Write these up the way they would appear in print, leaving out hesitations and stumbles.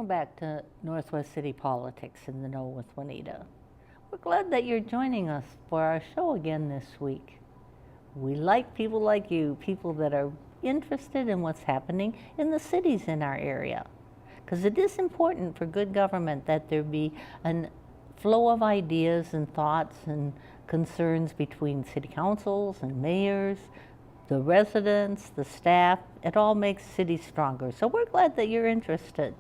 Welcome back to Northwest City Politics in the Know with Juanita. We're glad that you're joining us for our show again this week. We like people like you, people that are interested in what's happening in the cities in our area. Because it is important for good government that there be a flow of ideas and thoughts and concerns between city councils and mayors, the residents, the staff. It all makes cities stronger. So we're glad that you're interested.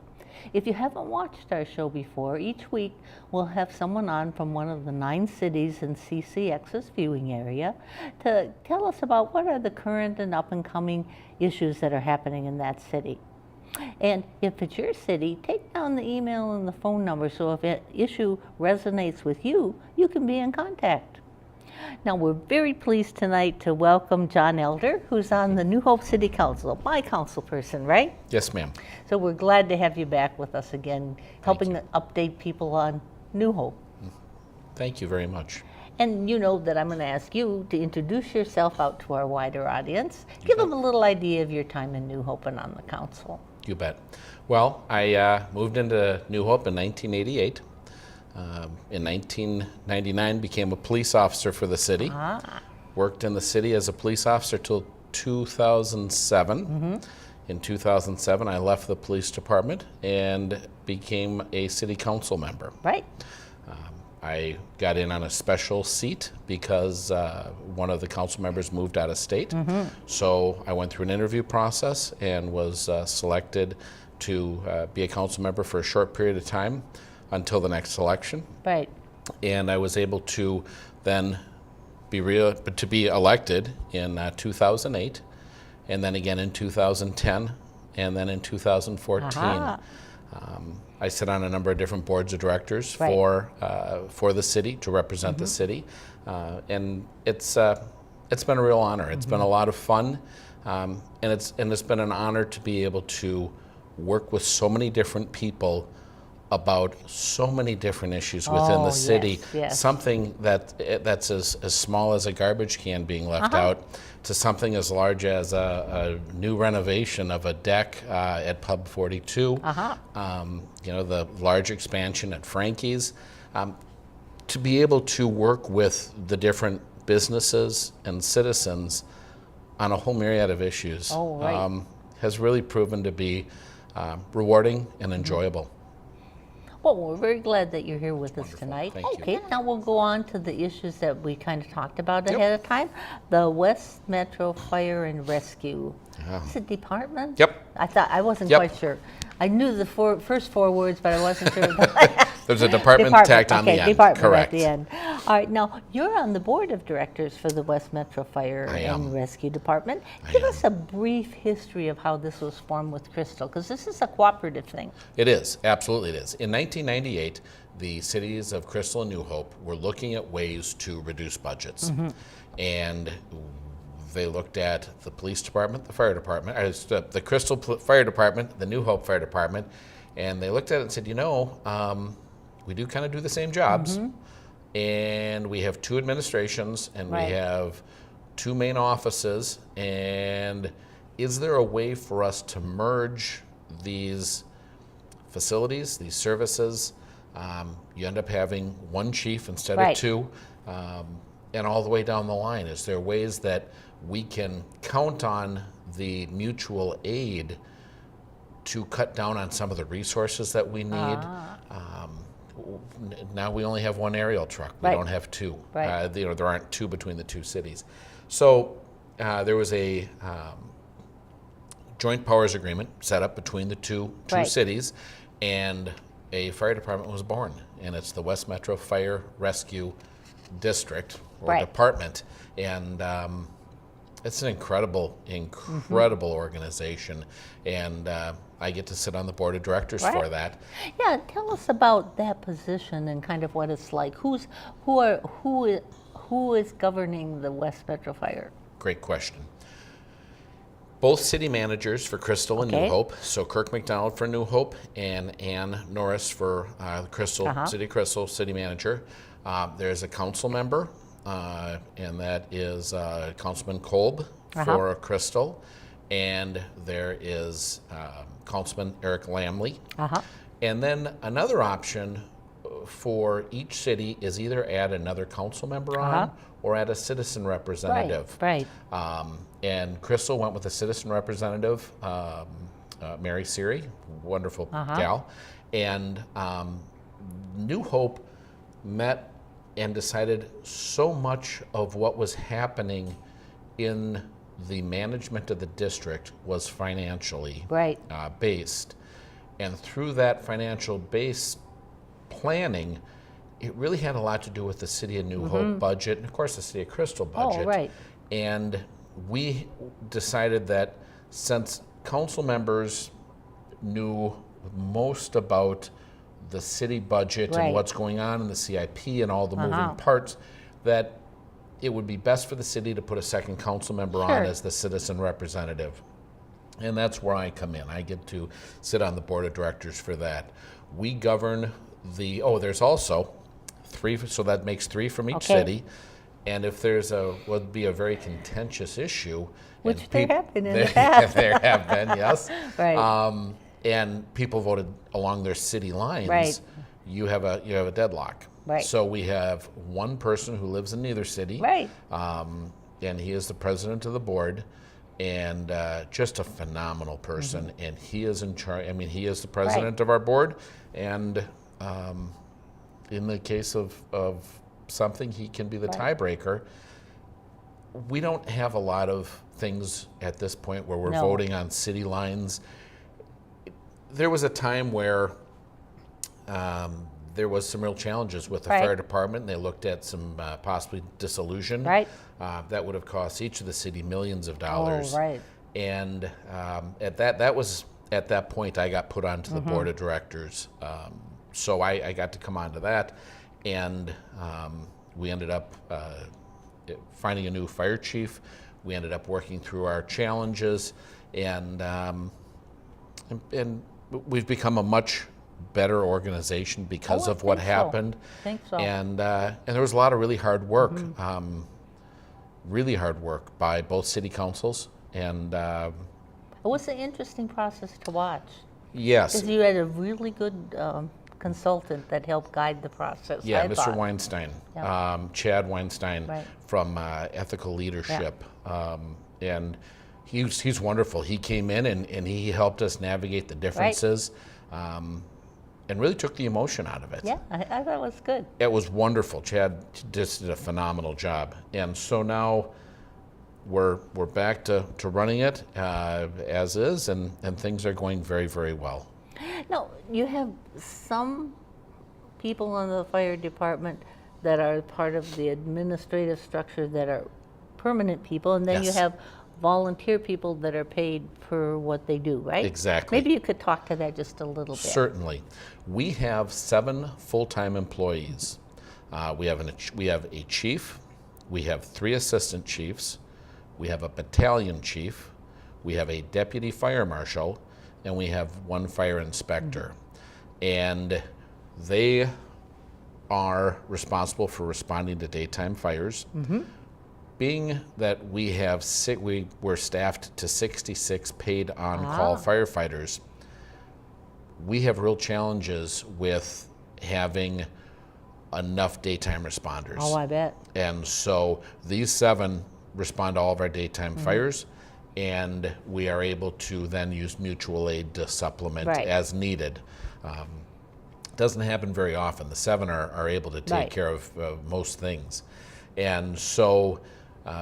If you haven't watched our show before, each week we'll have someone on from one of the 9 cities in CCX's viewing area to tell us about what are the current and up-and-coming issues that are happening in that city. And if it's your city, take down the email and the phone number so if an issue resonates with you, you can be in contact. Now, we're very pleased tonight to welcome John Elder, who's on the New Hope City Council, my council person, right? Yes, ma'am. So we're glad to have you back with us again, helping to update people on New Hope. Thank you very much. And you know that I'm going to ask you to introduce yourself out to our wider audience. Give them a little idea of your time in New Hope and on the council. You bet. Well, I moved into New Hope in 1988. In 1999, became a police officer for the city. Worked in the city as a police officer till 2007. In 2007, I left the police department and became a city council member. Right. I got in on a special seat because one of the council members moved out of state. So I went through an interview process and was selected to be a council member for a short period of time until the next election. Right. And I was able to then be elected in 2008, and then again in 2010, and then in 2014. I sit on a number of different boards of directors for the city to represent the city, and it's been a real honor. It's been a lot of fun, and it's been an honor to be able to work with so many different people about so many different issues within the city. Yes. Something that's as small as a garbage can being left out to something as large as a new renovation of a deck at Pub 42. You know, the large expansion at Frankie's. To be able to work with the different businesses and citizens on a whole myriad of issues has really proven to be rewarding and enjoyable. Well, we're very glad that you're here with us tonight. Thank you. Now we'll go on to the issues that we kind of talked about ahead of time. The West Metro Fire and Rescue. Is it department? Yep. I wasn't quite sure. I knew the first 4 words, but I wasn't sure. There's a department tacked on the end. Department Correct. At the end. All right, now you're on the board of directors for the West Metro Fire and Rescue Department. Give us a brief history of how this was formed with Crystal, because this is a cooperative thing. It is, absolutely it is. In 1998, the cities of Crystal and New Hope were looking at ways to reduce budgets. And they looked at the police department, the fire department, the Crystal Fire Department, the New Hope Fire Department, and they looked at it and said, you know, we do kind of do the same jobs, and we have 2 administrations, and we have 2 main offices, and is there a way for us to merge these facilities, these services? You end up having 1 chief instead of 2, and all the way down the line. Is there ways that we can count on the mutual aid to cut down on some of the resources that we need? Now we only have 1 aerial truck. We don't have 2. You know, there aren't 2 between the 2 cities. So there was a joint powers agreement set up between the two cities, and a fire department was born, and it's the West Metro Fire Rescue District or Department, and it's an incredible organization, and I get to sit on the board of directors for that. Yeah, tell us about that position and kind of what it's like. Who is governing the West Metro Fire? Great question. Both city managers for Crystal and New Hope, so Kirk McDonald for New Hope and Ann Norris for Crystal, City Crystal, city manager. There's a council member, and that is Councilman Kolb for Crystal, and there is Councilman Eric Lamley. And then another option for each city is either add another council member on or add a citizen representative. Right. And Crystal went with a citizen representative, Mary Siri, wonderful gal. And New Hope met and decided so much of what was happening in the management of the district was financially based. And through that financial base planning, it really had a lot to do with the City of New Hope budget, and of course the City of Crystal budget. Oh, right. And we decided that since council members knew most about the city budget and what's going on in the CIP and all the moving parts, that it would be best for the city to put a second council member on as the citizen representative. And that's where I come in. I get to sit on the board of directors for that. We govern the, there's also 3, so that makes 3 from each city. And if there's would be a very contentious issue. Which there have been in the past. There have been, yes. Right. And people voted along their city lines. Right. You have a deadlock. Right. So we have one person who lives in neither city. Right. And he is the president of the board, and just a phenomenal person. And he is in charge. I mean, he is the president of our board, and in the case of something, he can be the tiebreaker. We don't have a lot of things at this point where we're voting on city lines. There was a time where there was some real challenges with the fire department, and they looked at some possibly dissolution. Right. That would have cost each of the city millions of dollars. Oh, right. And at that point, I got put onto the board of directors. So I got to come onto that, and we ended up finding a new fire chief. We ended up working through our challenges, and we've become a much better organization because of what happened. I think so. And there was a lot of really hard work, by both city councils. And it was an interesting process to watch. Yes. Because you had a really good consultant that helped guide the process. Yeah, I Mr. thought. Weinstein, Yeah. Chad Weinstein from Ethical Leadership. And he's wonderful. He came in and he helped us navigate the differences. And really took the emotion out of it. Yeah, I thought it was good. It was wonderful. Chad just did a phenomenal job. And so now we're back to running it as is, and things are going very, very well. Now, you have some people in the fire department that are part of the administrative structure that are permanent people, and then you have volunteer people that are paid for what they do, right? Exactly. Maybe you could talk to that just a little bit. Certainly. We have 7 full-time employees. We have a chief, we have 3 assistant chiefs, we have a battalion chief, we have a deputy fire marshal, and we have 1 fire inspector. And they are responsible for responding to daytime fires. Being that we're staffed to 66 paid on-call firefighters, we have real challenges with having enough daytime responders. Oh, I bet. And so these 7 respond to all of our daytime fires, and we are able to then use mutual aid to supplement as needed. Doesn't happen very often. The 7 are able to take care of most things. And so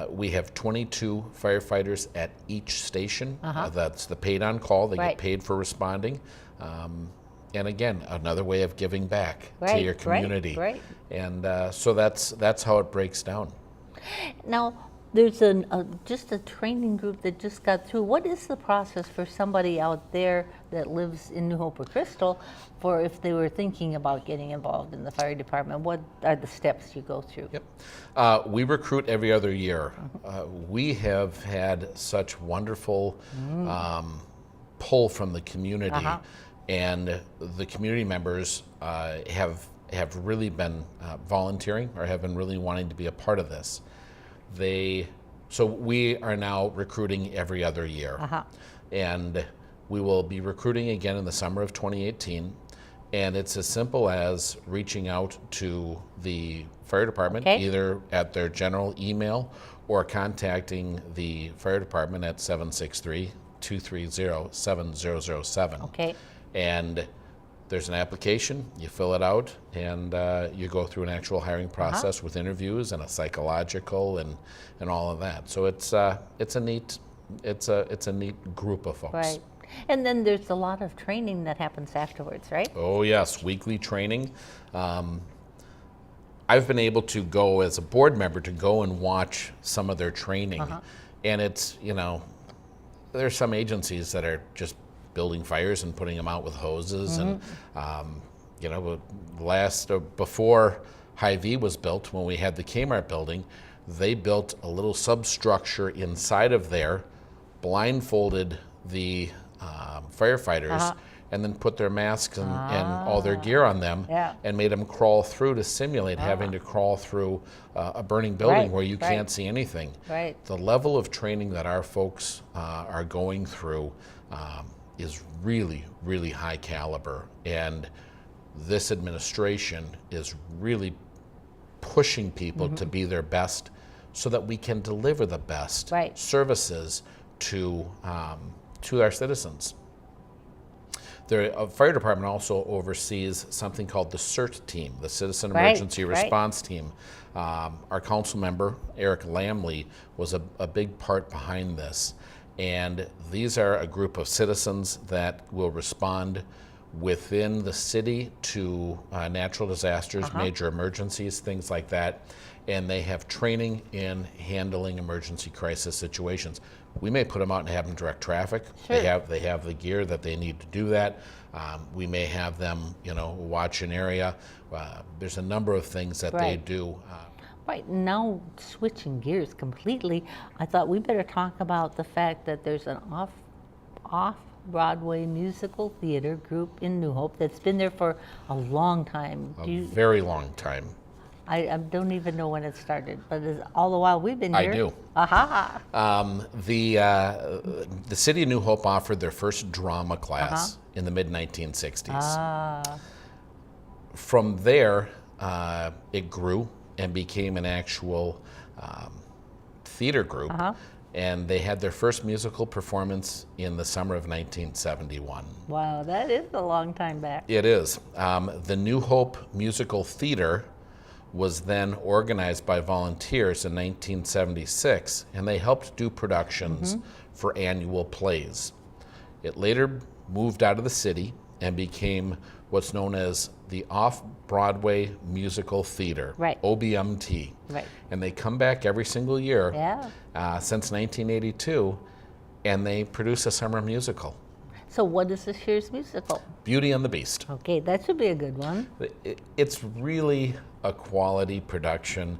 we have 22 firefighters at each station. That's the paid on call. They get paid for responding. And again, another way of giving back to your community. And so that's how it breaks down. Now, there's just a training group that just got through. What is the process for somebody out there that lives in New Hope or Crystal for if they were thinking about getting involved in the fire department? What are the steps you go through? Yep. We recruit every other year. We have had such wonderful pull from the community, and the community members have really been volunteering or have been really wanting to be a part of this. So we are now recruiting every other year, and we will be recruiting again in the summer of 2018. And it's as simple as reaching out to the fire department, Okay. either at their general email or contacting the fire department at 763-230-7007. Okay. And there's an application, you fill it out, and you go through an actual hiring process with interviews and a psychological and all of that. So it's a neat group of folks. Right. And then there's a lot of training that happens afterwards, right? Oh yes, weekly training. I've been able to go as a board member to go and watch some of their training, and it's, there's some agencies that are just building fires and putting them out with hoses, and before Hy-Vee was built, when we had the Kmart building, they built a little substructure inside of there, blindfolded the firefighters, and then put their masks and all their gear on them, and made them crawl through to simulate having to crawl through a burning building where you can't see anything. Right. The level of training that our folks are going through is really, really high caliber, and this administration is really pushing people to be their best so that we can deliver the best services to our citizens. The fire department also oversees something called the CERT team, the Citizen Emergency Response Team. Our council member, Eric Lamley, was a big part behind this. And these are a group of citizens that will respond within the city to natural disasters, major emergencies, things like that. And they have training in handling emergency crisis situations. We may put them out and have them direct traffic. They have the gear that they need to do that. We may have them, watch an area. There's a number of things that they do. Right, now switching gears completely, I thought we better talk about the fact that there's an off-Broadway musical theater group in New Hope that's been there for a long time. Very long time. I don't even know when it started, but all the while we've been here. I do. Aha! The city of New Hope offered their first drama class in the mid-1960s. From there, it grew and became an actual theater group, and they had their first musical performance in the summer of 1971. Wow, that is a long time back. It is. The New Hope Musical Theater was then organized by volunteers in 1976, and they helped do productions for annual plays. It later moved out of the city and became what's known as the Off-Broadway Musical Theater, OBMT. Right. And they come back every single year since 1982, and they produce a summer musical. So what is this year's musical? Beauty and the Beast. Okay, that should be a good one. It's really a quality production.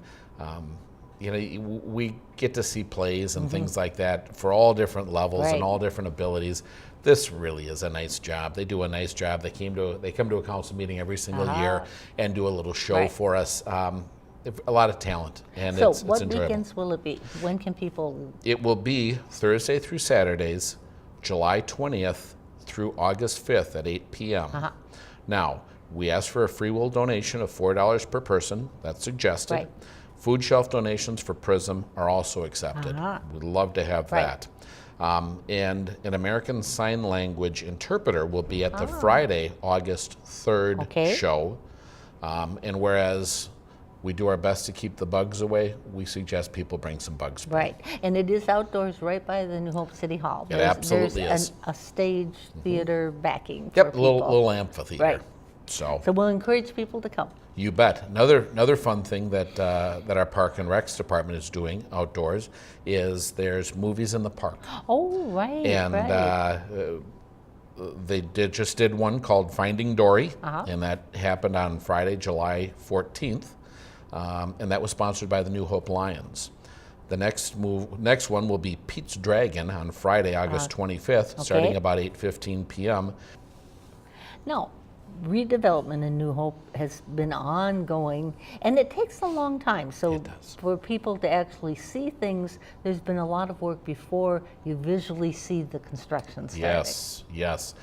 We get to see plays and things like that for all different levels and all different abilities. This really is a nice job. They do a nice job. They come to a council meeting every single year and do a little show for us. A lot of talent, and so it's what enjoyable. Weekends will it be? When can people? It will be Thursday through Saturdays, July 20th through August 5th at 8 p.m. Now, we ask for a free will donation of $4 per person. That's suggested. Food shelf donations for PRISM are also accepted. We'd love to have that. And an American Sign Language interpreter will be at the Friday, August 3rd show. And whereas we do our best to keep the bugs away, we suggest people bring some bug spray. Right, and it is outdoors right by the New Hope City Hall. It absolutely is. A stage theater backing. Yep, for a little amphitheater. Right. So we'll encourage people to come. You bet. Another fun thing that our Park and Recs department is doing outdoors is there's movies in the park. Oh, right. And they just did one called Finding Dory, and that happened on Friday, July 14th, and that was sponsored by the New Hope Lions. The next one will be Pete's Dragon on Friday, August 25th, starting about 8:15 p.m. Now, redevelopment in New Hope has been ongoing, and it takes a long time. So for people to actually see things, there's been a lot of work before you visually see the construction starting. Yes.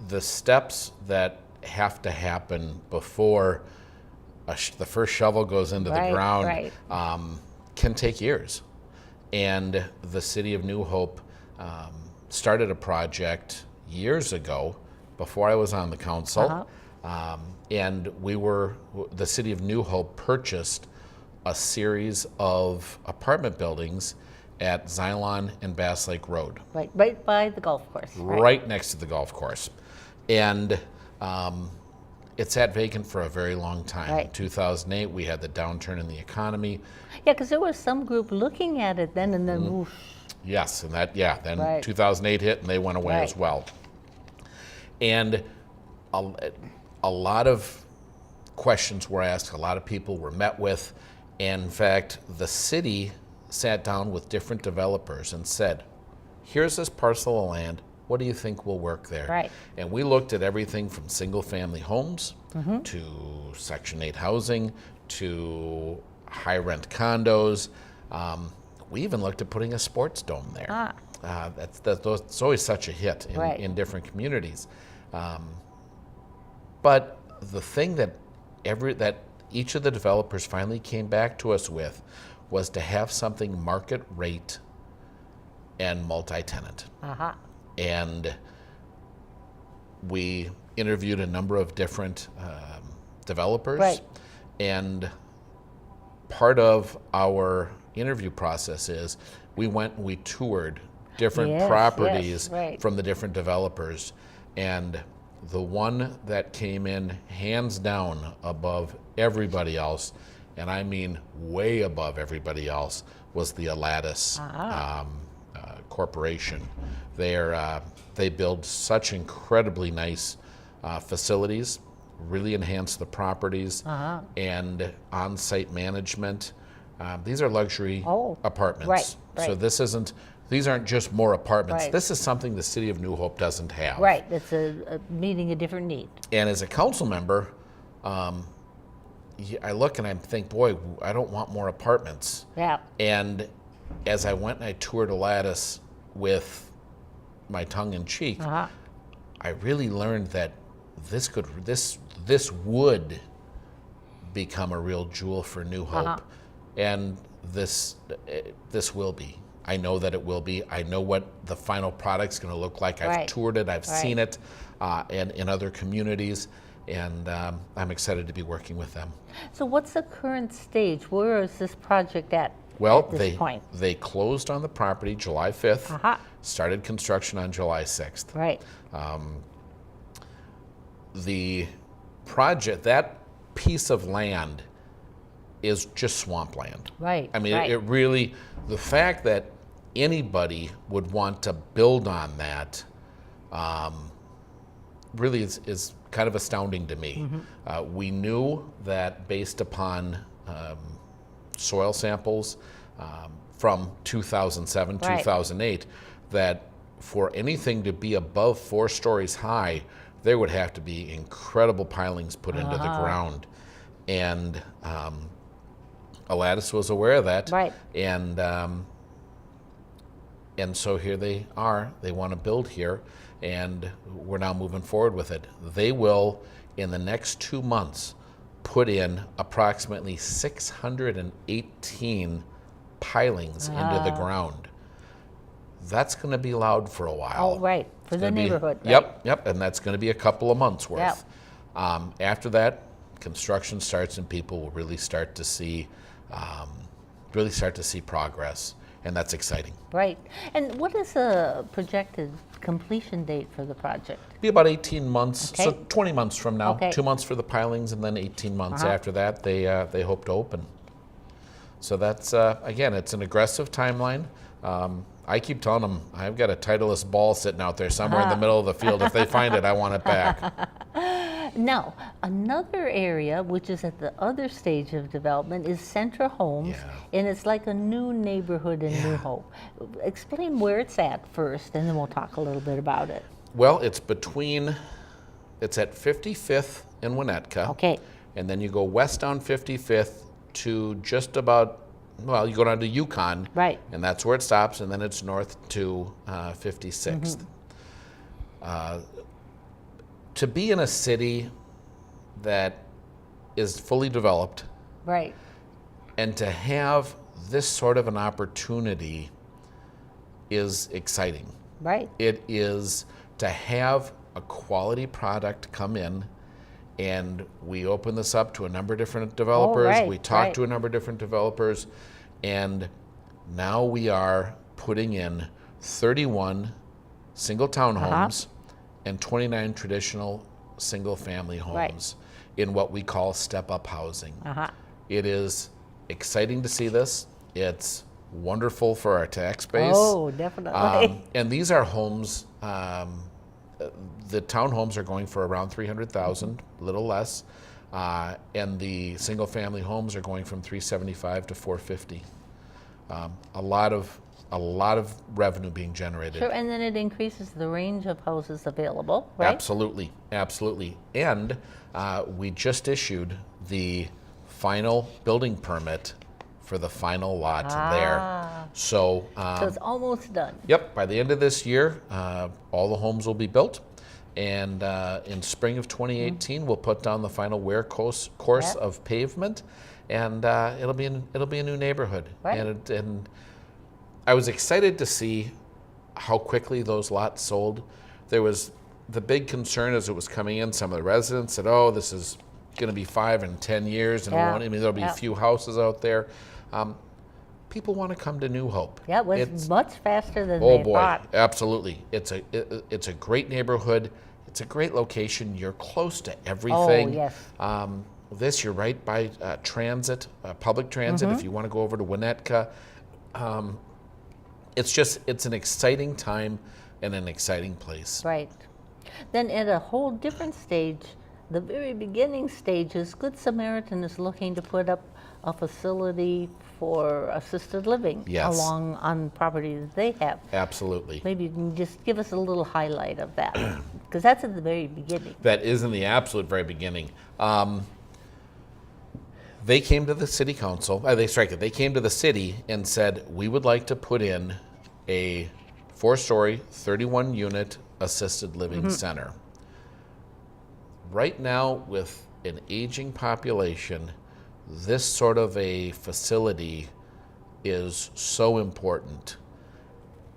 The steps that have to happen before the first shovel goes into the Right, ground right. can take years. And the city of New Hope started a project years ago before I was on the council. And the city of New Hope purchased a series of apartment buildings at Xylon and Bass Lake Road. Right by the golf course. Right next to the golf course. And it sat vacant for a very long time. Right. In 2008, we had the downturn in the economy. Yeah, because there was some group looking at it then, and then whoosh. Yes, and then Right. 2008 hit and they went away as Right. well. And a lot of questions were asked, a lot of people were met with, and in fact, the city sat down with different developers and said, here's this parcel of land, what do you think will work there? Right. And we looked at everything from single-family homes to Section 8 housing to high-rent condos. We even looked at putting a sports dome there. That's always such a hit Right. in different communities. But the thing that each of the developers finally came back to us with was to have something market rate and multi-tenant. And we interviewed a number of different developers. Right. And part of our interview process is we went and we toured different Yes, properties right. from the different developers. And the one that came in hands down above everybody else, and I mean way above everybody else, was the Aladdis Corporation. They build such incredibly nice facilities, really enhance the properties, and on-site management. These are luxury apartments. Right. So these aren't just more apartments. Right. This is something the city of New Hope doesn't have. Right, it's meeting a different need. And as a council member, I look and I think, boy, I don't want more apartments. Yeah. And as I went and I toured Aladdis with my tongue in cheek, I really learned that this would become a real jewel for New Hope, and this will be. I know that it will be. I know what the final product's going to look like. I've Right. toured it. I've Right. seen it, and in other communities, and I'm excited to be working with them. So what's the current stage? Where is this project at this point? They closed on the property July 5th, started construction on July 6th. Right. The project, that piece of land is just swampland. Right. I mean, right. it really, the fact that anybody would want to build on that really is kind of astounding to me. We knew that based upon soil samples from 2007, Right. 2008, that for anything to be above 4 stories high, there would have to be incredible pilings put into the ground. And Aladdis was aware of that. Right. And so here they are. They want to build here, and we're now moving forward with it. They will, in the next 2 months, put in approximately 618 pilings into the ground. That's going to be loud for a while. Oh, right, for the neighborhood. Right? Yep, and that's going to be a couple of months worth. After that, construction starts, and people will really start to see progress, and that's exciting. Right. And what is the projected completion date for the project? Be about 18 months, Okay. so 20 months from now. Okay. 2 months for the pilings, and then 18 months after that, they hope to open. So that's, again, it's an aggressive timeline. I keep telling them, I've got a Titleist ball sitting out there somewhere in the middle of the field. If they find it, I want it back. Now, another area, which is at the other stage of development, is Centra Homes, and it's like a new neighborhood in New Hope. Explain where it's at first, and then we'll talk a little bit about it. Well, it's at 55th and Winnetka. Okay. And then you go west on 55th to just about, well, you go down to Yukon. Right. And that's where it stops, and then it's north to 56th. to be in a city that is fully developed Right. and to have this sort of an opportunity is exciting. Right. It is to have a quality product come in, and we open this up to a number of different developers. right, We talk right. to a number of different developers, and now we are putting in 31 single townhomes and 29 traditional single family homes in what we call step-up housing. It is exciting to see this. It's wonderful for our tax base. Oh, definitely. And these are homes, the townhomes are going for around 300,000, a little less, and the single family homes are going from 375 to 450. A lot of revenue being generated. Sure, and then it increases the range of houses available, right? Absolutely, absolutely. And we just issued the final building permit for the final lot there. So, So it's almost done. yep, by the end of this year, all the homes will be built. And in spring of 2018, we'll put down the final wear course Yep. of pavement, and it'll be a new neighborhood. Right. And I was excited to see how quickly those lots sold. There was the big concern as it was coming in. Some of the residents said, "Oh, this is going to be 5 and 10 years, and there'll be a few houses out there." People want to come to New Hope. Yeah, it was much faster than Oh they boy, thought. absolutely. It's a great neighborhood. It's a great location. You're close to everything. Oh, yes. You're right by transit, public transit. If you want to go over to Winnetka, it's an exciting time and an exciting place. Right. Then at a whole different stage, the very beginning stages, Good Samaritan is looking to put up a facility for assisted living Yes. along on property that they have. Absolutely. Maybe you can just give us a little highlight of that, because that's at the very beginning. That is in the absolute very beginning. They came to the city council, they came to the city and said, we would like to put in a 4-story, 31-unit assisted living center. Right now, with an aging population, this sort of a facility is so important.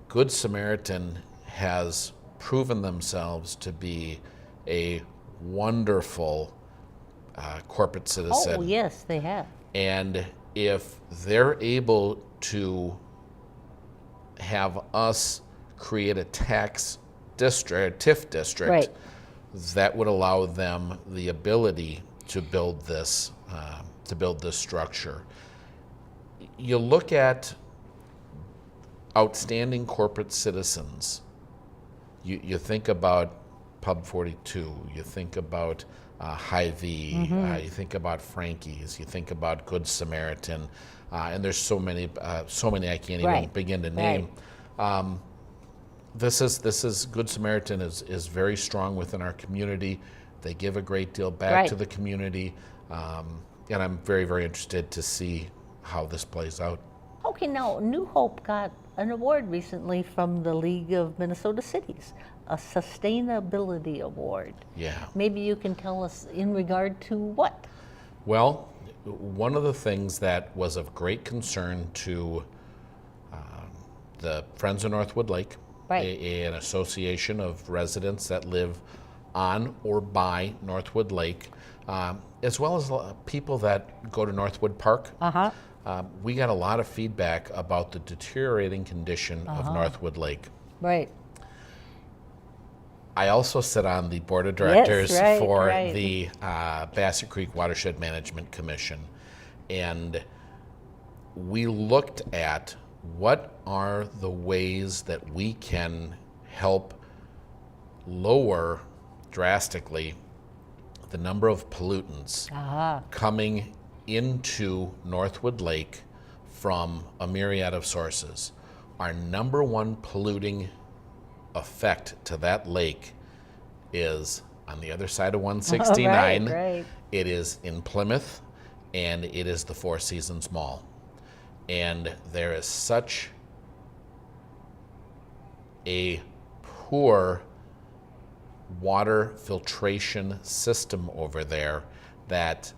Good Samaritan has proven themselves to be a wonderful corporate citizen. Oh, yes, they have. And if they're able to have us create a tax district, TIF district, Right. that would allow them the ability to build this structure. You look at outstanding corporate citizens. You think about Pub 42. You think about Hy-Vee. You think about Frankie's. You think about Good Samaritan, and there's so many I can't even Right. begin to name. This is Good Samaritan is very strong within our community. They give a great deal back Right. to the community, and I'm very, very interested to see how this plays out. Okay, now New Hope got an award recently from the League of Minnesota Cities, a sustainability award. Yeah. Maybe you can tell us in regard to what? Well, one of the things that was of great concern to the Friends of Northwood Lake, Right. an association of residents that live on or by Northwood Lake, as well as people that go to Northwood Park. We got a lot of feedback about the deteriorating condition of Northwood Lake. Right. I also sit on the board of directors right, for right. the Bassett Creek Watershed Management Commission. And we looked at what are the ways that we can help lower drastically the number of pollutants coming into Northwood Lake from a myriad of sources. Our number one polluting effect to that lake is on the other side of 169. Right. It is in Plymouth, and it is the Four Seasons Mall. And there is such a poor water filtration system over there that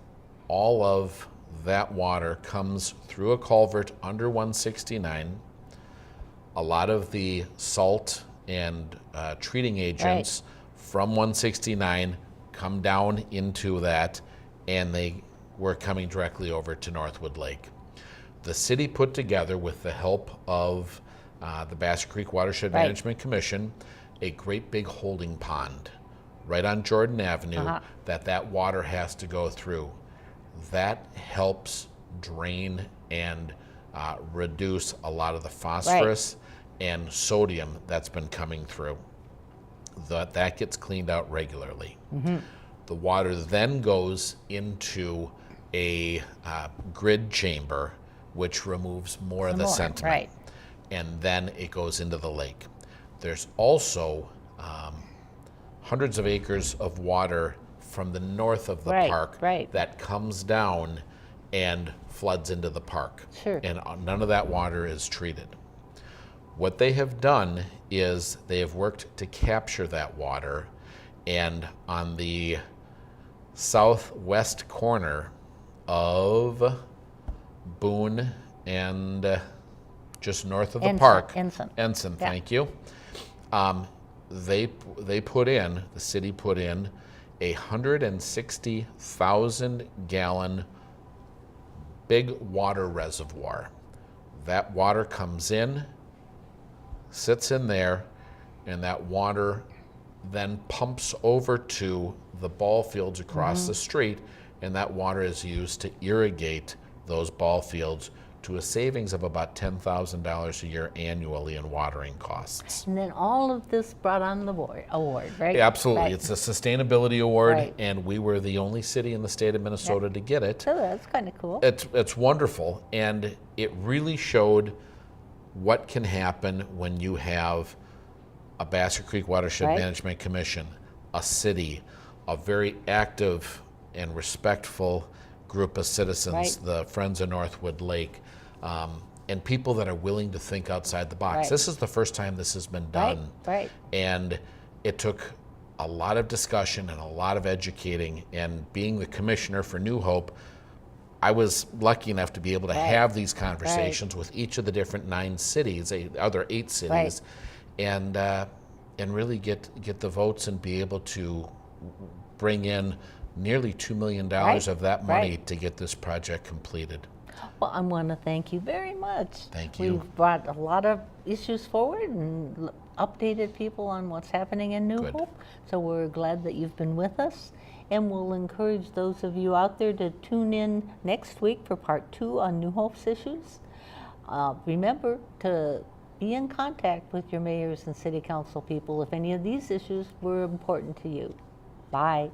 all of that water comes through a culvert under 169. A lot of the salt and treating agents from 169 come down into that, and they were coming directly over to Northwood Lake. The city put together, with the help of the Basket Creek Watershed Management Commission, a great big holding pond right on Jordan Avenue that water has to go through. That helps drain and reduce a lot of the phosphorus and sodium that's been coming through. That gets cleaned out regularly. The water then goes into a grid chamber, which removes more of the sediment, and then it goes into the lake. There's also hundreds of acres of water from the north of the park that comes down and floods into the park. And none of that water is treated. What they have done is they have worked to capture that water, and on the southwest corner of Boone and just north of the park, Ensign, thank you. The city put in 160,000 gallon big water reservoir. That water comes in, sits in there, and that water then pumps over to the ball fields across the street, and that water is used to irrigate those ball fields, to a savings of about $10,000 a year annually in watering costs. And then all of this brought on the award, right? Yeah, absolutely. It's a sustainability award, and we were the only city in the state of Minnesota to get it. So that's kind of cool. It's wonderful, and it really showed what can happen when you have a Basket Creek Watershed Management Commission, a city, a very active and respectful group of citizens, the Friends of Northwood Lake, and people that are willing to think outside the box. This is the first time this has been done. And it took a lot of discussion and a lot of educating, and being the commissioner for New Hope, I was lucky enough to be able to have these conversations with each of the different 9 cities, other 8 cities, and really get the votes and be able to bring in nearly $2 million of that money to get this project completed. Well, I want to thank you very much. Thank you. We've brought a lot of issues forward and updated people on what's happening in New Hope. So we're glad that you've been with us. And we'll encourage those of you out there to tune in next week for part 2 on New Hope's issues. Remember to be in contact with your mayors and city council people if any of these issues were important to you. Bye.